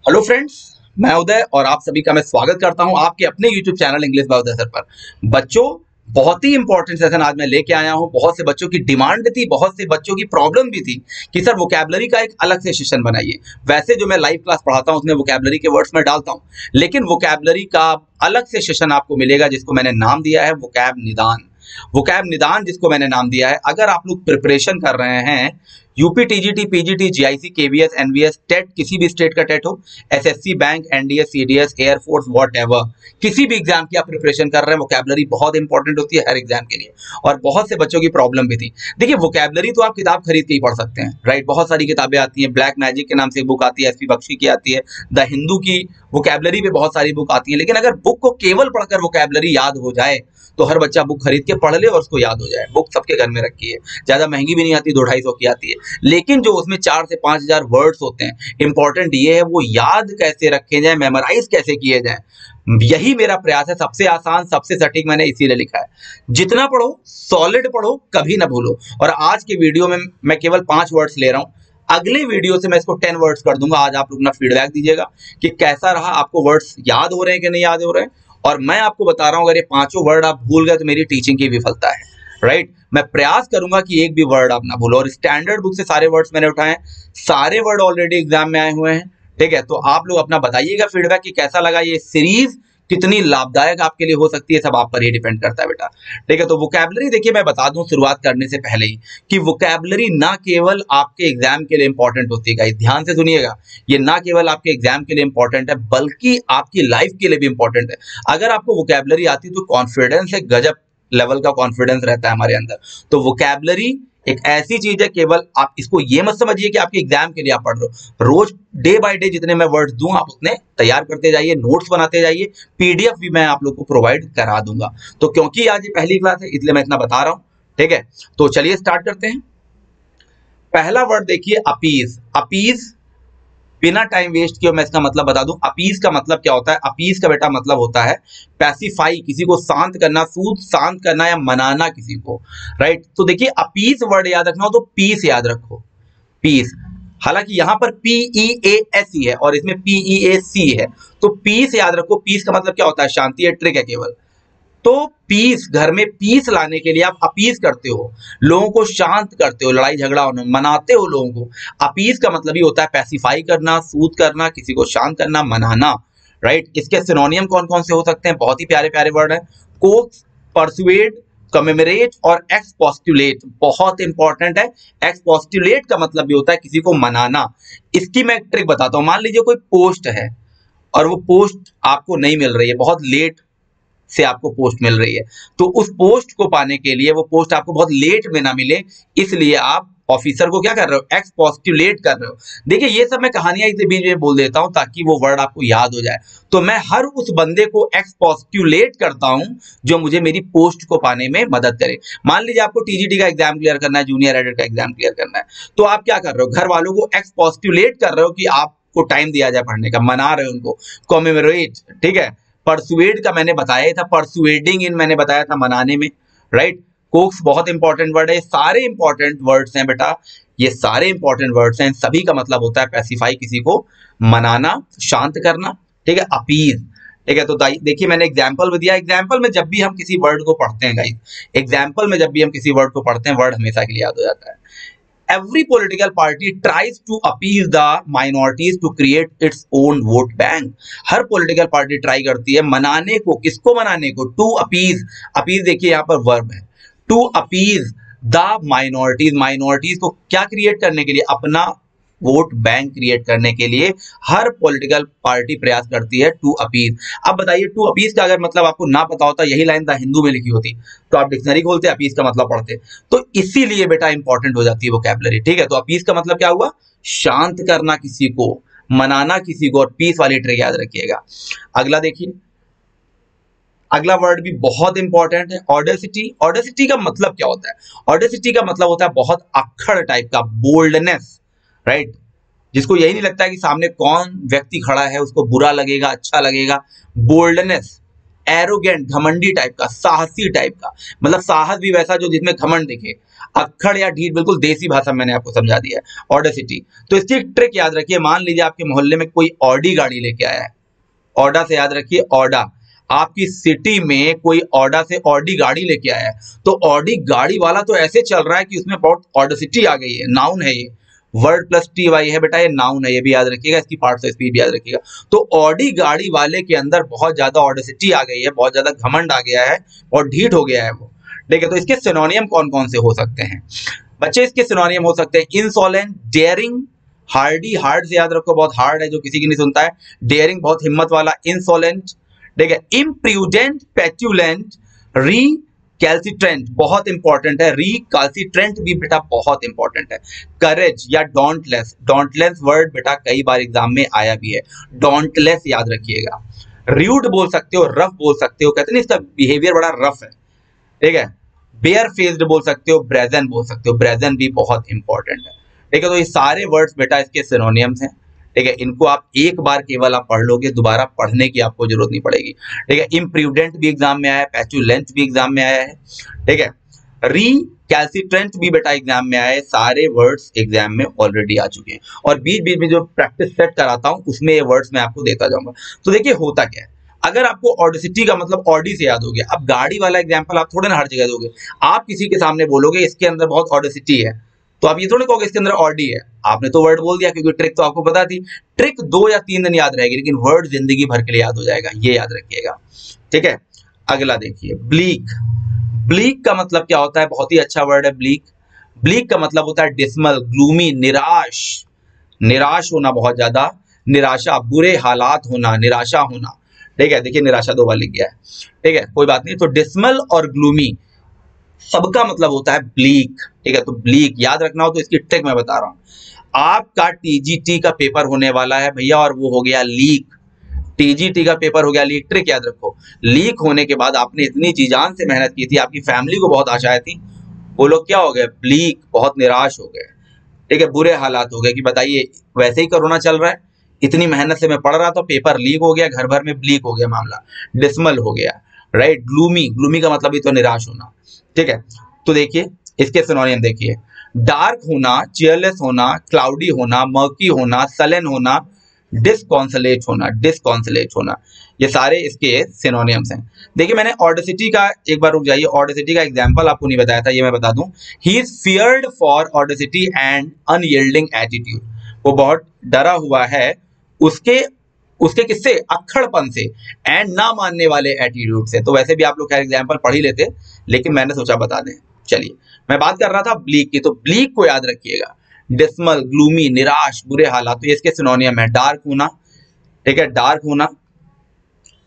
Hello friends, मैं उदय और आप सभी का मैं स्वागत करता हूं आपके अपने YouTube channel English by Uday sir पर। बच्चों, बहुत ही इंपॉर्टेंट सेशन आज मैं लेके आया हूं। बहुत से बच्चों की डिमांड थी, बहुत से बच्चों की प्रॉब्लम भी थी कि सर वोकैबुलरी का एक अलग से सेशन बनाइए। वैसे जो मैं लाइव क्लास पढ़ाता हूं उसमें वोकैबुलरी के वर्ड्स मैं डालता हूं, लेकिन वोकैबुलरी का अलग से सेशन आपको मिलेगा जिसको मैंने नाम दिया है वोकैब निदान। वोकैब निदान जिसको मैंने नाम दिया है, अगर आप लोग प्रिपरेशन कर रहे हैं UP, TGT, PGT, GIC, KVS, NVS, TET, किसी भी स्टेट का टेट हो, SSC, bank, NDS, CDS, air force, whatever, किसी भी एग्जाम की आप प्रिपरेशन कर रहे हैं, वोकैबुलरी बहुत इंपॉर्टेंट होती है हर एग्जाम के लिए। और बहुत से बच्चों की प्रॉब्लम भी थी। देखिए, वोकैबुलरी तो आप किताब खरीद के ही पढ़ सकते हैं, राइट। बहुत सारी किताबें आती हैं, ब्लैक मैजिक के नाम से एक बुक आती है, एसपी बख्शी की आती है, द हिंदू की वोकैबुलरी पे बहुत सारी बुक आती है। लेकिन अगर बुक को केवल पढ़कर वोकैबुलरी याद हो जाए तो हर बच्चा बुक खरीद के पढ़ ले और उसको याद हो जाए। बुक सबके घर में रखी है, ज्यादा महंगी भी नहीं आती, 200-250 की आती है। लेकिन जो उसमें 4 से 5 हजार वर्ड्स होते हैं, इंपॉर्टेंट ये है वो याद कैसे रखे जाए, मेमोराइज कैसे किए जाए। यही मेरा प्रयास है। सबसे आसान, सबसे सटीक मैंने इसीलिए लिखा है। जितना पढ़ो, सॉलिड पढ़ो, कभी ना भूलो। और आज के वीडियो में मैं केवल 5 वर्ड्स ले रहा हूं। अगले वीडियो से मैं इसको 10 वर्ड्स कर दूंगा। आज आप लोग अपना फीडबैक दीजिएगा कि कैसा रहा, आपको वर्ड्स याद हो रहे हैं कि नहीं याद हो रहे हैं। और मैं आपको बता रहा हूं, अगर ये 5 वर्ड आप भूल गए तो मेरी टीचिंग की विफलता है, राइट। मैं प्रयास करूंगा कि एक भी वर्ड आप ना भूलो। और स्टैंडर्ड बुक से सारे वर्ड्स मैंने उठाए हैं, सारे वर्ड ऑलरेडी एग्जाम में आए हुए हैं, ठीक है। तो आप लोग अपना बताइएगा फीडबैक कि कैसा लगा ये सीरीज, कितनी लाभदायक आपके लिए हो सकती है, सब आप पर ही डिपेंड करता है बेटा, ठीक है। तो वोकैबुलरी देखिए, मैं बता दूं शुरुआत करने से पहले ही कि वोकैबुलरी ना केवल आपके एग्जाम के लिए इंपॉर्टेंट होती है, ध्यान से सुनिएगा। ये ना केवल आपके एग्जाम के लिए इंपॉर्टेंट है बल्कि आपकी लाइफ के लिए भी इंपॉर्टेंट है। अगर आपको वोकैबुलरी आती तो कॉन्फिडेंस है, गजब लेवल का कॉन्फिडेंस रहता है हमारे अंदर। तो वोकैबुलरी एक ऐसी चीज है, केवल आप इसको ये मत समझिए कि आपके एग्जाम के लिए आप पढ़ रहे हो। रोज डे बाय डे जितने मैं वर्ड्स दूं आप उतने तैयार करते जाइए, नोट्स बनाते जाइए, पीडीएफ भी मैं आप लोग को प्रोवाइड करा दूंगा। तो क्योंकि आज ये पहली क्लास है इसलिए मैं इतना बता रहा हूं, ठीक है। तो चलिए स्टार्ट करते हैं। पहला वर्ड देखिए, अपीज। अपीज, बिना टाइम वेस्ट किए मैं इसका मतलब बता दूं। अपीज का मतलब क्या होता है? अपीज का बेटा मतलब होता है पैसिफाई, किसी को शांत करना, सूद शांत करना या मनाना किसी को, राइट। तो देखिए, अपीज वर्ड याद रखना हो तो पीस याद रखो, पीस। हालांकि यहां पर PEAS ही है और इसमें PEAC है, तो पीस याद रखो। पीस का मतलब क्या होता है? शांति है, ट्रिक है केवल। तो पीस, घर में पीस लाने के लिए आप अपीस करते हो, लोगों को शांत करते हो, लड़ाई झगड़ा होने मनाते हो लोगों को। अपीस का मतलब ही होता है पैसिफाई करना, सूद करना, किसी को शांत करना, मनाना, राइट। इसके सिनोनियम कौन कौन से हो सकते हैं? बहुत ही प्यारे प्यारे वर्ड है। कोक्स, परसुएड, कमेमोरेट और एक्सपोस्टुलेट, बहुत इंपॉर्टेंट है। एक्सपोस्टुलेट का मतलब भी होता है किसी को मनाना। इसकी मैं एक ट्रिक बताता हूं। मान लीजिए कोई पोस्ट है और वो पोस्ट आपको नहीं मिल रही है, बहुत लेट से आपको पोस्ट मिल रही है, तो उस पोस्ट को पाने के लिए, वो पोस्ट आपको बहुत लेट में ना मिले, इसलिए आप ऑफिसर को क्या कर रहे हो? एक्सपोस्टुलेट कर रहे हो। देखिए, ये सब मैं कहानियां इसे बीच में बोल देता हूं ताकि वो वर्ड आपको याद हो जाए। तो मैं हर उस बंदे को एक्सपोस्टुलेट करता हूं जो मुझे मेरी पोस्ट को पाने में मदद करे। मान लीजिए आपको टीजीटी का एग्जाम क्लियर करना है, जूनियर एडिट का एग्जाम क्लियर करना है, तो आप क्या कर रहे हो? घर वालों को एक्सपोस्टुलेट कर रहे हो कि आपको टाइम दिया जाए पढ़ने का, मना रहे हो उनको। कॉमेमोरेट, ठीक है। परसुएड का मैंने बताया था, परसुएडिंग इन मैंने बताया था, मनाने में, राइट। कोक्स बहुत इंपॉर्टेंट वर्ड है। सारे इंपॉर्टेंट वर्ड्स हैं बेटा, ये सारे इंपॉर्टेंट वर्ड्स हैं। सभी का मतलब होता है पैसिफाई, किसी को मनाना, शांत करना, ठीक है। अपीज, ठीक है। तो देखिए, मैंने एग्जाम्पल भी दिया। एग्जाम्पल में जब भी हम किसी वर्ड को पढ़ते हैं गाइस, एग्जाम्पल में जब भी हम किसी वर्ड को पढ़ते हैं, वर्ड हमेशा के लिए याद हो जाता है। Every political party tries to appease the minorities to create its own vote bank. Her political party try करती है मनाने को, किसको मनाने को? To appease. अपीज देखिए यहाँ पर वर्ब है, to appease the minorities. Minorities को क्या क्रिएट करने के लिए? अपना वोट बैंक क्रिएट करने के लिए हर पॉलिटिकल पार्टी प्रयास करती है टू अपीज। अब बताइए, टू अपीज का अगर मतलब आपको ना पता होता, यही लाइन द हिंदू में लिखी होती, तो आप डिक्शनरी खोलते, अपीज का मतलब पढ़ते। तो इसीलिए बेटा इंपॉर्टेंट हो जाती है वोकैबुलरी, ठीक है। तो अपीज का मतलब क्या हुआ? शांत करना किसी को, मनाना किसी को, और पीस वाली ट्रिक याद रखिएगा। अगला देखिए, अगला वर्ड भी बहुत इंपॉर्टेंट है, ऑडेसिटी। ऑडेसिटी का मतलब क्या होता है? ऑडेसिटी का मतलब होता है बहुत अक्खड़ टाइप का, बोल्डनेस, राइट। जिसको यही नहीं लगता है कि सामने कौन व्यक्ति खड़ा है, उसको बुरा लगेगा, अच्छा लगेगा। बोल्डनेस, एरोगेंट, घमंडी टाइप का, साहसी टाइप का, मतलब साहस भी वैसा जो जिसमें घमंड दिखे। अक्खड़ या ढीठ, बिल्कुल देसी भाषा में मैंने आपको समझा दिया है, ऑडेसिटी। तो इसकी एक ट्रिक याद रखिए, मान लीजिए आपके मोहल्ले में कोई ऑडी गाड़ी लेके आया है, ऑडा से याद रखिए, ऑडा, आपकी सिटी में कोई ऑडा से ऑडी गाड़ी लेके आया है, तो ऑडी गाड़ी वाला तो ऐसे चल रहा है कि उसमें बहुत ऑडेसिटी आ गई है, नाउन है ये, वर्ड प्लस टी वाई है बेटा, ये नाउन है, ये भी याद रखिएगा, इसकी पार्ट्स ऑफ स्पीच भी याद रखिएगा। तो ऑडी गाड़ी वाले के अंदर बहुत ज्यादा ऑडेसिटी आ गई है, बहुत ज्यादा घमंड आ गया है और ढीठ हो गया है वो, ठीक है। तो इसके सिनोनियम कौन कौन से हो सकते हैं बच्चे? इसके सिनोनियम हो सकते हैं इंसोलेंट, डेयरिंग, हार्डी, हार्ड से याद रखो, बहुत हार्ड है जो किसी की नहीं सुनता है, डेयरिंग बहुत हिम्मत वाला, इंसोलेंट, ठीक है। इम्प्रूडेंट, पेट्यूलेंट, रिकैल्सिट्रेंट, बहुत इंपॉर्टेंट है, रिकैल्सिट्रेंट भी बेटा बहुत इंपॉर्टेंट है। करेज या डोंटलेस, डोंटलेस वर्ड बेटा कई बार एग्जाम में आया भी है, डोंटलेस याद रखिएगा। रूड बोल सकते हो, रफ बोल सकते हो, कहते हैं इसका बिहेवियर बड़ा रफ है, ठीक है। बेयर फेस्ड बोल सकते हो, ब्रेजन बोल सकते हो, ब्रेजन भी बहुत इंपॉर्टेंट है, ठीक है। तो ये सारे वर्ड्स बेटा इसके सिनोनियम्स हैं, ठीक है। इनको आप एक बार केवल आप पढ़ लोगे, दोबारा पढ़ने की आपको जरूरत नहीं पड़ेगी, ठीक है। इम्प्रूडेंट भी एग्जाम में आया है, पेचुलेंट भी एग्जाम में आया है, ठीक है। रिकैल्सिट्रेंट भी बेटा एग्जाम में आया है, सारे वर्ड्स एग्जाम में ऑलरेडी आ चुके हैं और बीच बीच में जो प्रैक्टिस सेट कराता हूं उसमें ये वर्ड्स मैं आपको देता जाऊंगा। तो देखिए होता क्या है, अगर आपको ऑडेसिटी का मतलब ऑडी से याद हो गया, अब गाड़ी वाला एग्जांपल आप थोड़े ना हर जगह दोगे, आप किसी के सामने बोलोगे इसके अंदर बहुत ऑडेसिटी है, तो आप ये थोड़े कहोगे इसके अंदर ऑडी है, आपने तो वर्ड बोल दिया, क्योंकि ट्रिक तो आपको पता थी। ट्रिक 2 या 3 दिन याद रहेगी, लेकिन वर्ड जिंदगी भर के लिए याद हो जाएगा, ये याद रखिएगा, ठीक है। अगला देखिए, ब्लीक। ब्लीक का मतलब क्या होता है? बहुत ही अच्छा वर्ड है ब्लीक। ब्लीक का मतलब होता है डिस्मल, ग्लूमी, निराश, निराश होना, बहुत ज्यादा निराशा, बुरे हालात होना, निराशा होना, ठीक है। देखिए निराशा 2 बार लिख गया है, ठीक है, कोई बात नहीं। तो डिस्मल और ग्लूमी सबका मतलब होता है ब्लीक, ठीक है। तो ब्लीक याद रखना हो तो इसकी ट्रिक मैं बता रहा हूं। आपका टीजीटी का पेपर होने वाला है भैया और वो हो गया लीक, टीजीटी का पेपर हो गया लीक। ट्रिक याद रखो, लीक होने के बाद आपने इतनी जी जान से मेहनत की थी, आपकी फैमिली को बहुत आशाएं थी, वो लोग क्या हो गए? ब्लीक, बहुत निराश हो गए, ठीक है, बुरे हालात हो गए कि बताइए वैसे ही कोरोना चल रहा है, इतनी मेहनत से मैं पढ़ रहा था, पेपर लीक हो गया, घर भर में ब्लीक हो गया मामला, डिस्मल हो गया, राइट। ग्लूमी, ग्लूमी का मतलब ही तो निराश होना, ठीक है। तो देखिए इसके सिनोनियम देखिए, डार्क होना, चेयरलेस होना, क्लाउडी होना, मर्की होना, सलन होना, डिसकॉन्सलेट होना, डिसकॉन्सलेट होना, ये सारे इसके सिनोनियम्स हैं। देखिए मैंने ऑडेसिटी का, एक बार रुक जाइए, ऑडेसिटी का एग्जांपल आपको नहीं बताया था, ये मैं बता दूं। He is feared for audacity and unyielding attitude, वो बहुत डरा हुआ है उसके उसके किससे? अक्खड़पन से, एंड ना मानने वाले एटीट्यूड से। तो वैसे भी आप लोग खैर एग्जांपल पढ़ ही लेते, लेकिन मैंने सोचा बता दें। चलिए मैं बात कर रहा था ब्लीक की, तो ब्लीक को याद रखिएगा, डिस्मल, ग्लूमी, निराश, बुरे हालात, तो ये इसके सिनोनियम है। डार्क होना, ठीक है, डार्क होना,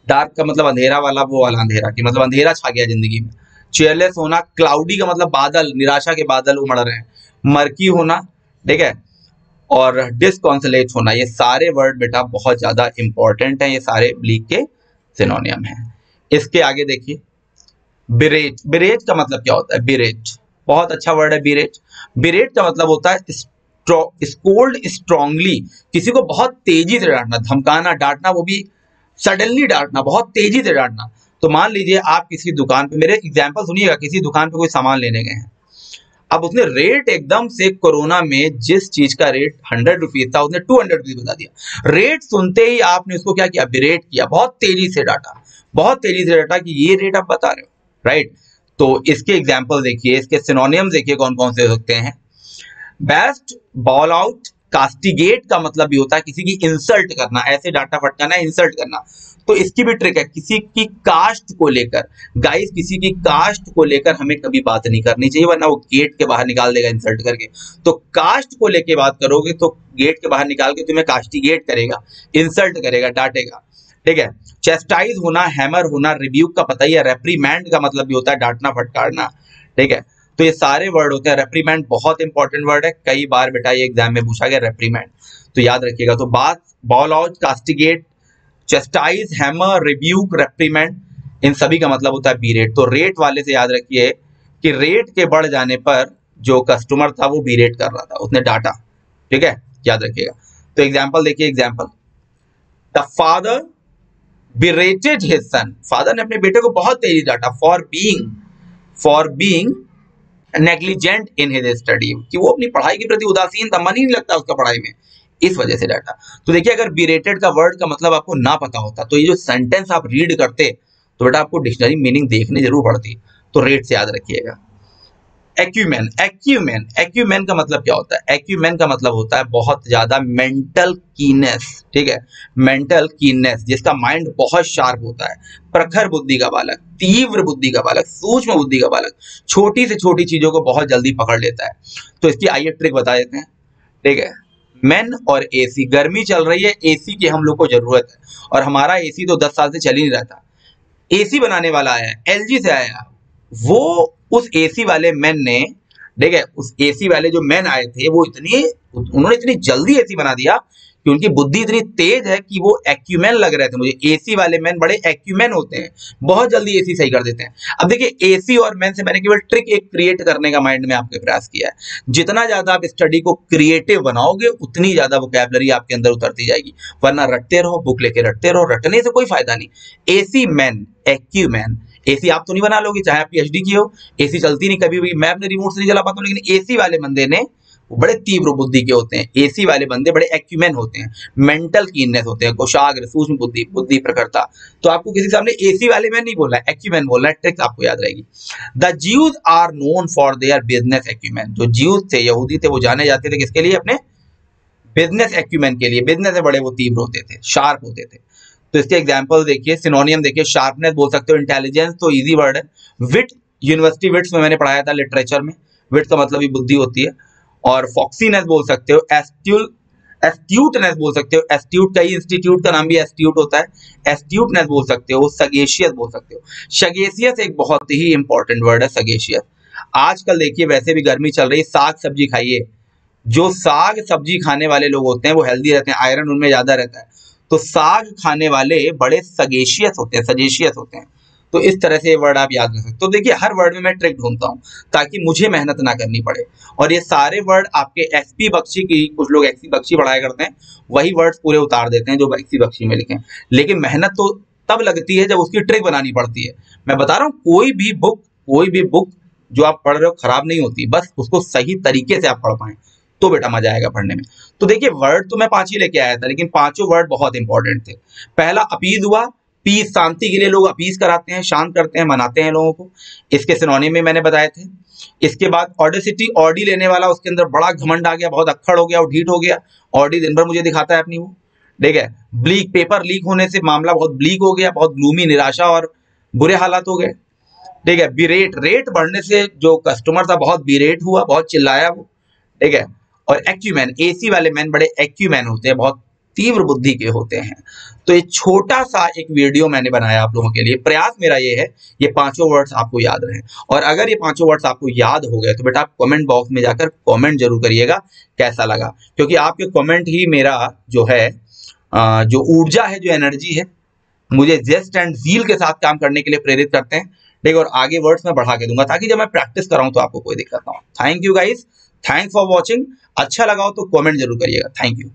डार्क का मतलब अंधेरा वाला, वो वाला अंधेरा की मतलब अंधेरा छा गया जिंदगी में। चेयरलेस होना, क्लाउडी का मतलब बादल, निराशा के बादल उमड़ रहे हैं। मर्की होना, ठीक है, और डिसकॉन्सलेट होना, ये सारे वर्ड बेटा बहुत ज्यादा इंपॉर्टेंट हैं, ये सारे ब्लीक के सिनोनियम हैं। इसके आगे देखिए, बिरेट। बिरेट का मतलब क्या होता है? बिरेट बहुत अच्छा वर्ड है, बिरेट। बिरेट का मतलब होता है स्कोल्ड स्ट्रांगली, किसी को बहुत तेजी से डांटना, धमकाना, डांटना, वो भी सडनली डांटना, बहुत तेजी से डांटना। तो मान लीजिए आप किसी दुकान पे, मेरे एग्जांपल सुनिएगा, किसी दुकान पे कोई सामान लेने गए हैं, अब उसने रेट एकदम से कोरोना में जिस चीज का रेट 100 रुपीज था उसने 200 रुपीज बता दिया। रेट सुनते ही आपने उसको क्या किया? बिरेट किया, बहुत तेजी से डांटा, बहुत तेजी से डांटा कि ये रेट आप बता रहे हो, राइट। तो इसके एग्जांपल देखिए, इसके सिनोनियम्स देखिए कौन कौन से हो सकते हैं। बेस्ट, बॉल आउट, कास्टिगेट का मतलब भी होता है किसी की इंसल्ट करना, ऐसे डांटा फटकाना, इंसल्ट करना। तो इसकी भी ट्रिक है, किसी की कास्ट को लेकर, गाइस किसी की कास्ट को लेकर हमें कभी बात नहीं करनी चाहिए, वरना वो गेट के बाहर निकाल देगा इंसल्ट करके। तो कास्ट को लेके बात करोगे तो गेट के बाहर निकाल के तुम्हें कास्टिगेट करेगा, इंसल्ट करेगा, डांटेगा, ठीक है। चेस्टाइज होना, हैमर होना, रिब्यूक का पता ही है, रेप्रीमैंड का मतलब भी होता है डांटना, फटकारना, ठीक है। तो ये सारे वर्ड होते हैं। रेप्रीमैंड बहुत इंपॉर्टेंट वर्ड है, कई बार बेटा ये एग्जाम में पूछा गया रेप्रीमैंड, तो याद रखिएगा। तो बात, bawl out, castigate, chastise, hammer, rebuke, reprimand, इन सभी का मतलब होता है बीरेट। तो रेट वाले से याद रखिए कि रेट के बढ़ जाने पर जो कस्टमर था वो बीरेट कर रहा था, उसने डांटा, ठीक है, याद रखिएगा। तो एग्जाम्पल देखिए, example, the father berated his son, father ने अपने बेटे को बहुत तेजी डांटा, for being negligent in his study, कि वो अपनी पढ़ाई के प्रति उदासीन था, मन ही नहीं लगता उसका पढ़ाई में, इस वजह से डाटा। तो देखिए अगर बिरेटेड का वर्ड का मतलब आपको ना पता होता तो ये जो सेंटेंस आप रीड करते तो बेटा आपको डिक्शनरी मीनिंग देखनी जरूर पड़ती। तो रेट से याद रखिएगा। एक्यूमेन, एक्यूमेन, एक्यूमेन का मतलब क्या होता है? एक्यूमेन का मतलब होता है बहुत ज्यादा मेंटल कीनेस, ठीक है, मेंटल कीनेस, जिसका माइंड बहुत शार्प होता है, प्रखर बुद्धि का बालक, तीव्र बुद्धि का बालक, सूक्ष्म बुद्धि का बालक, छोटी से छोटी चीजों को बहुत जल्दी पकड़ लेता है। तो इसकी आइए ट्रिक बता देते हैं, ठीक है। मेन और एसी, गर्मी चल रही है, एसी की हम लोग को जरूरत है, और हमारा एसी तो 10 साल से चल ही नहीं रहा था। एसी बनाने वाला आया, एलजी से आया, वो उस एसी वाले मैन ने, ठीक है, उस एसी वाले जो मैन आए थे वो उन्होंने इतनी जल्दी एसी बना दिया कि उनकी बुद्धि इतनी तेज है कि वो एक्यूमेन लग रहे थे मुझे। एसी वाले मैन बड़े एक्यूमेन होते हैं, बहुत जल्दी एसी सही कर देते हैं। अब देखिए एसी और मैन से मैंने केवल ट्रिक एक क्रिएट करने का माइंड में आपके प्रयास किया है। जितना ज्यादा आप स्टडी को क्रिएटिव बनाओगे उतनी ज्यादा वोकैबुलरी आपके अंदर उतरती जाएगी, वरना रटते रहो, बुक लेके रटते रहो, रटने से कोई फायदा नहीं। एसी मैन, एक्यूमेन, एसी आप तो नहीं बना लोगे चाहे आप पीएचडी की हो, एसी चलती नहीं कभी भी, मैं अपने रिमोट से नहीं चला पाता हूं, लेकिन एसी वाले बंदे ने बड़े तीव्र बुद्धि के होते हैं, एसी वाले बंदे बड़े एक्यूमेन होते हैं, मेंटल कीननेस होते हैं, कोशाग्र, सूक्ष्म बुद्धि, बुद्धि प्रखरता। तो आपको किसी सामने एसी वाले मैन नहीं बोलना है, एक्यूमेन बोलना है, ट्रिक आपको याद रहेगी। The Jews are known for their business acumen, जो ज्यूज थे, यहूदी थे, वो जाने जाते थे किसके लिए? अपने बिजनेस एक्यूमेन के लिए। बिजनेस में बड़े वो तीव्र होते थे, शार्प होते थे। तो इसके एग्जांपल देखिए, सिनोनियम देखिए, शार्पनेस बोल सकते हो, इंटेलिजेंस तो इजी वर्ड है, विट, यूनिवर्सिटी विट्स में मैंने पढ़ाया था लिटरेचर में, विट का मतलब ही बुद्धि होती है, और फॉक्सीनेस बोल सकते हो, एस्ट्यूटनेस बोल सकते हो, एस्ट्यूट का ही इंस्टीट्यूट का नाम भी एस्ट्यूट होता है, एस्ट्यूटनेस बोल सकते हो, सगेशियस बोल सकते हो। सगेशियस एक बहुत ही इंपॉर्टेंट वर्ड है, सगेशियस। आजकल देखिए वैसे भी गर्मी चल रही है, साग सब्जी खाइए, जो साग सब्जी खाने वाले लोग होते हैं वो हेल्दी रहते हैं, आयरन उनमें ज्यादा रहता है। तो साग खाने वाले बड़े सगेशियस होते हैं, सजेशियस होते हैं। तो इस तरह से ये वर्ड आप याद रख सकते हो। तो देखिए हर वर्ड में मैं ट्रिक ढूंढता हूँ ताकि मुझे मेहनत ना करनी पड़े, और ये सारे वर्ड आपके एसपी बख्शी की, कुछ लोग एक्सी बख्शी पढ़ाया करते हैं, वही वर्ड्स पूरे उतार देते हैं जो एक्सी बख्शी में लिखे हैं। लेकिन मेहनत तो तब लगती है जब उसकी ट्रिक बनानी पड़ती है। मैं बता रहा हूँ कोई भी बुक जो आप पढ़ रहे हो खराब नहीं होती, बस उसको सही तरीके से आप पढ़ पाए तो बेटा मजा आएगा पढ़ने में। तो देखिए वर्ड तो मैं 5 ही लेके आया था, लेकिन पांचों वर्ड बहुत इंपॉर्टेंट थे। पहला अपीज हुआ, पीस, शांति के लिए लोग अपीज कराते हैं, शांत करते हैं, मनाते हैं लोगों को, इसके सिनोनिम में मैंने बताए थे। इसके बाद ऑडेसिटी, ऑडी लेने वाला, उसके अंदर बड़ा घमंड आ गया, बहुत अक्खड़ हो गया, और ढीठ हो गया, ऑडी दिन भर मुझे दिखाता है अपनी वो, ठीक है। ब्लीक, पेपर लीक होने से मामला बहुत ब्लीक हो गया, बहुत ग्लूमी, निराशा और बुरे हालात हो गए, ठीक है। बिरेट, रेट बढ़ने से जो कस्टमर था बहुत बिरेट हुआ, बहुत चिल्लाया वो, ठीक है। और एक्यूमैन, एसी वाले मैन बड़े एक्यूमैन होते हैं, बहुत तीव्र बुद्धि के होते हैं। तो ये छोटा सा एक वीडियो मैंने बनाया आप लोगों के लिए, प्रयास मेरा ये है ये पांचों वर्ड्स आपको याद रहे, और अगर ये पांचों वर्ड्स आपको याद हो गए तो बेटा आप कमेंट बॉक्स में जाकर कमेंट जरूर करिएगा कैसा लगा, क्योंकि आपके कमेंट ही मेरा जो है जो ऊर्जा है, जो एनर्जी है, मुझे जेस्ट एंड ज़ील के साथ काम करने के लिए प्रेरित करते हैं, ठीक है। और आगे वर्ड्स में बढ़ा के दूंगा ताकि जब मैं प्रैक्टिस कराऊं तो आपको कोई दिक्कत ना हो। Thank you guys, thanks for watching. अच्छा लगा हो तो कमेंट जरूर करिएगा। Thank you.